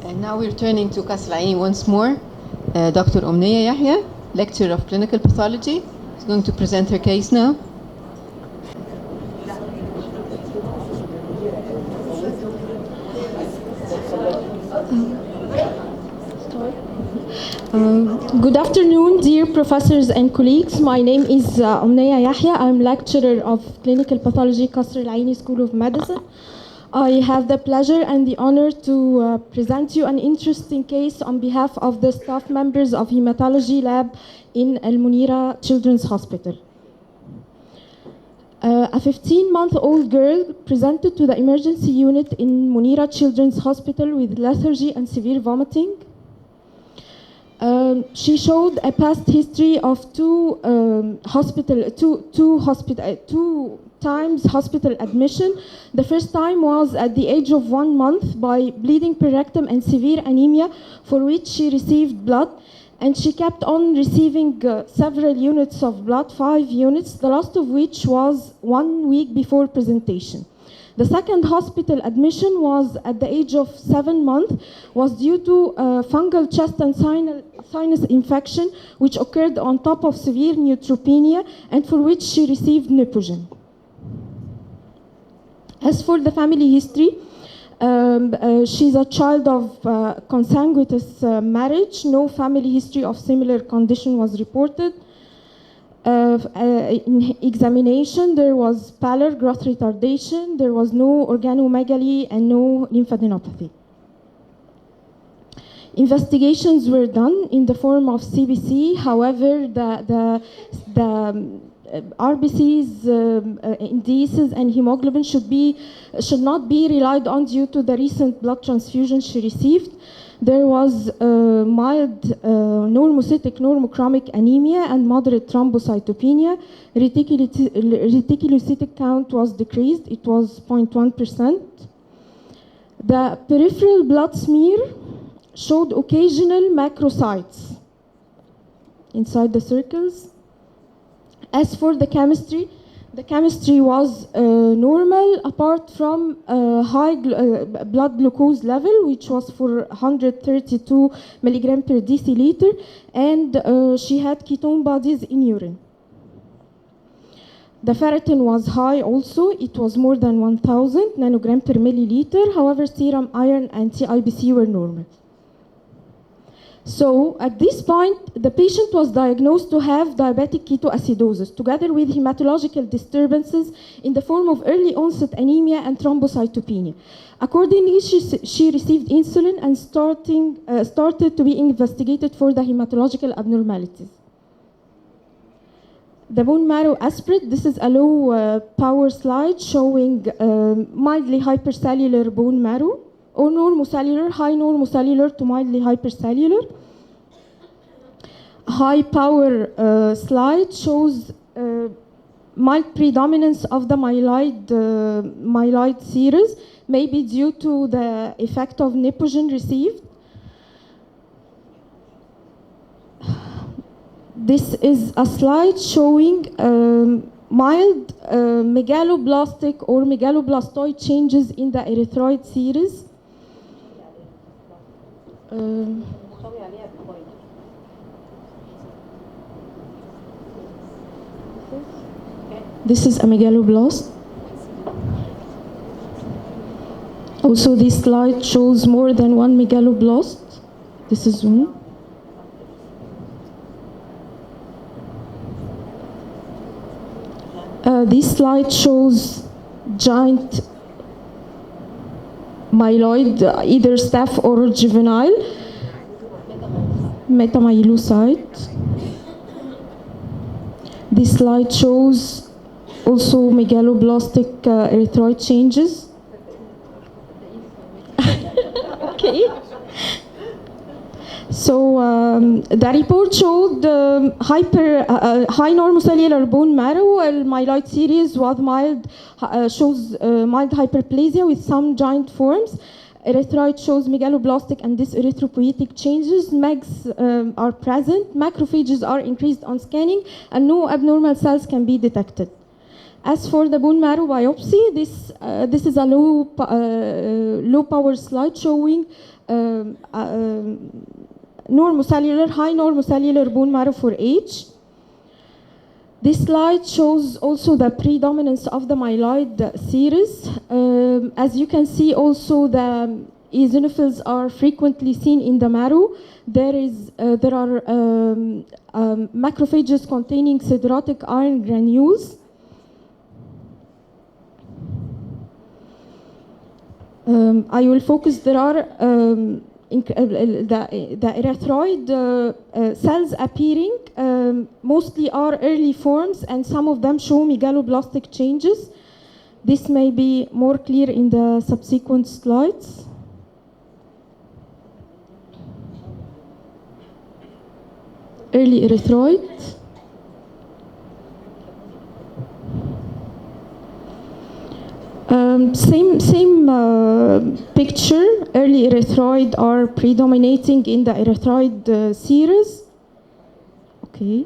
And now we're turning to Qasr Al-Aini once more. Dr. Omnia Yahya, lecturer of clinical pathology, is going to present her case now. Good afternoon, dear professors and colleagues. My name is Omnia Yahya. I'm lecturer of clinical pathology, Qasr Al-Aini School of Medicine. I have the pleasure and the honor to present you an interesting case on behalf of the staff members of hematology lab in Al Munira Children's Hospital. A 15-month-old girl presented to the emergency unit in Munira Children's Hospital with lethargy and severe vomiting. She showed a past history of two times hospital admission. The first time was at the age of 1 month by bleeding per rectum and severe anemia, for which she received blood, and she kept on receiving several units of blood, 5 units, the last of which was 1 week before presentation. The second hospital admission was at the age of 7 months, was due to fungal chest and sinus infection, which occurred on top of severe neutropenia, and for which she received Nipogen. As for the family history, she's a child of consanguinous marriage. No family history of similar condition was reported. In examination, there was pallor, growth retardation, there was no organomegaly and no lymphadenopathy. Investigations were done in the form of CBC. However, the RBCs, indices, and hemoglobin should not be relied on due to the recent blood transfusion she received. There was mild normocytic normochromic anemia and moderate thrombocytopenia. Reticulocytic count was decreased. It was 0.1%. The peripheral blood smear showed occasional macrocytes inside the circles. As for the chemistry was normal apart from high blood glucose level, which was for 132 milligram per deciliter, and she had ketone bodies in urine. The ferritin was high also. It was more than 1000 nanogram per milliliter. However, serum iron and TIBC were normal. So at this point, the patient was diagnosed to have diabetic ketoacidosis together with hematological disturbances in the form of early onset anemia and thrombocytopenia. Accordingly, she received insulin and started to be investigated for the hematological abnormalities. The bone marrow aspirate, this is a low power slide showing mildly hypercellular bone marrow, or normocellular, high normocellular to mildly hypercellular. High power slide shows mild predominance of the myeloid series, maybe due to the effect of Nipogen received. This is a slide showing mild megaloblastic or megaloblastoid changes in the erythroid series. This is a megaloblast. Also, this slide shows more than one megaloblast. This is one. This slide shows giant myeloid, either staph or juvenile, metamyelocyte. This slide shows also megaloblastic erythroid changes. Okay. So the report showed high normocellular bone marrow. Myeloid series was mild, shows mild hyperplasia with some giant forms. Erythroid shows megaloblastic and dyserythropoietic changes. MEGs are present. Macrophages are increased on scanning, and no abnormal cells can be detected. As for the bone marrow biopsy, this is a low power slide showing normocellular, high normocellular bone marrow for age. This slide shows also the predominance of the myeloid series. As you can see, also the eosinophils are frequently seen in the marrow. There are macrophages containing siderotic iron granules. I will focus. There are the erythroid cells appearing mostly are early forms, and some of them show megaloblastic changes. This may be more clear in the subsequent slides. Early erythroid. Same picture. Early erythroid are predominating in the erythroid series. Okay.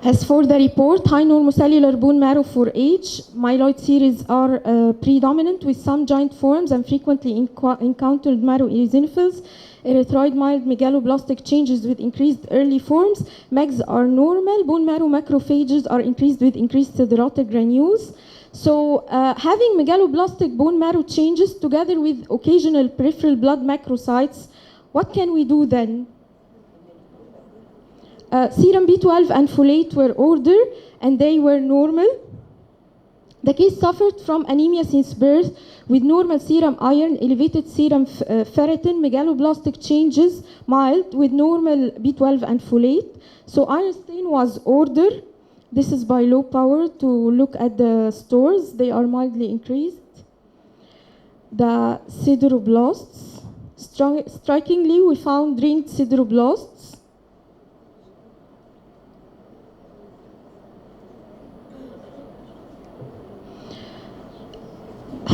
As for the report, high normocellular bone marrow for age, myeloid series are predominant with some giant forms and frequently encountered marrow eosinophils. Erythroid mild megaloblastic changes with increased early forms. MEGs are normal. Bone marrow macrophages are increased with increased siderotic granules. So having megaloblastic bone marrow changes together with occasional peripheral blood macrocytes, what can we do then? Serum B12 and folate were ordered and they were normal. The case suffered from anemia since birth with normal serum iron, elevated serum ferritin, megaloblastic changes, mild with normal B12 and folate. So iron stain was ordered. This is by low power to look at the stores. They are mildly increased. The sideroblasts. Strikingly, we found ringed sideroblasts.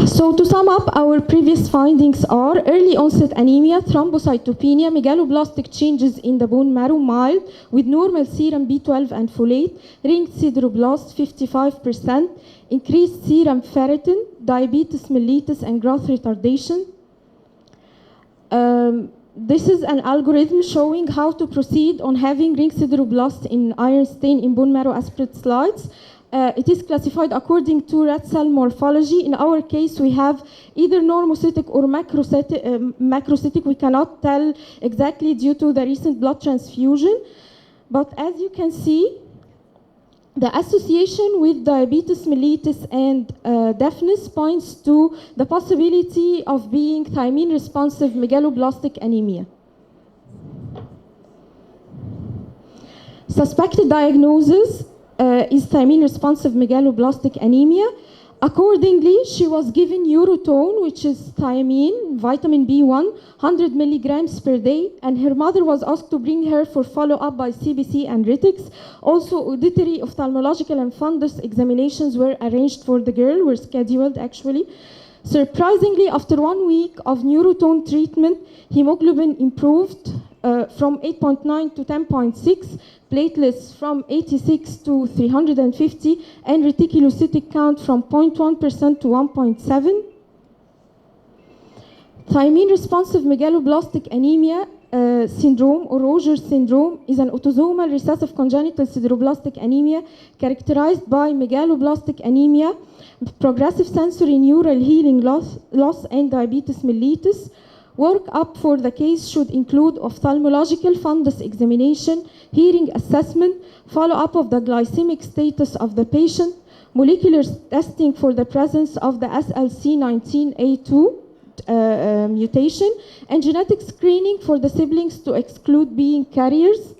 So to sum up, our previous findings are early onset anemia, thrombocytopenia, megaloblastic changes in the bone marrow, mild, with normal serum B12 and folate, ringed sideroblasts 55%, increased serum ferritin, diabetes mellitus, and growth retardation. This is an algorithm showing how to proceed on having ringed sideroblasts in iron stain in bone marrow aspirate slides. It is classified according to red cell morphology. In our case, we have either normocytic or macrocytic. We cannot tell exactly due to the recent blood transfusion. But as you can see, the association with diabetes mellitus and deafness points to the possibility of being thiamine-responsive megaloblastic anemia. Suspected diagnosis is thiamine-responsive megaloblastic anemia. Accordingly, she was given Urotone, which is thiamine, vitamin B1, 100 milligrams per day, and her mother was asked to bring her for follow-up by CBC and Retics. Also, auditory, ophthalmological, and fundus examinations were arranged for the girl, were scheduled actually. Surprisingly, after 1 week of Urotone treatment, hemoglobin improved from 8.9 to 10.6, platelets from 86 to 350, and reticulocytic count from 0.1% to 1.7. Thiamine-responsive megaloblastic anemia syndrome, or Rogers syndrome, is an autosomal recessive congenital sideroblastic anemia characterized by megaloblastic anemia, progressive sensory neural healing loss, and diabetes mellitus. Workup for the case should include ophthalmological fundus examination, hearing assessment, follow-up of the glycemic status of the patient, molecular testing for the presence of the SLC19A2 mutation, and genetic screening for the siblings to exclude being carriers.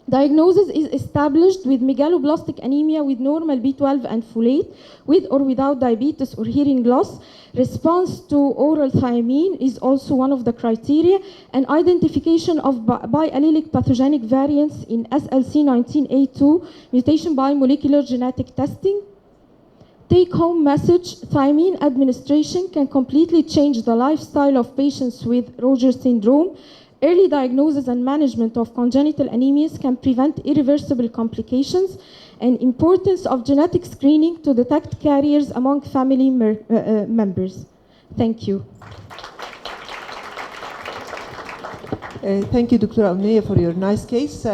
Diagnosis is established with megaloblastic anemia with normal B12 and folate, with or without diabetes or hearing loss. Response to oral thiamine is also one of the criteria, and identification of biallelic pathogenic variants in SLC19A2 mutation by molecular genetic testing. Take-home message: thiamine administration can completely change the lifestyle of patients with Rogers syndrome. Early diagnosis and management of congenital anemias can prevent irreversible complications, and importance of genetic screening to detect carriers among family members. Thank you. Thank you, Dr. Omnia, for your nice case.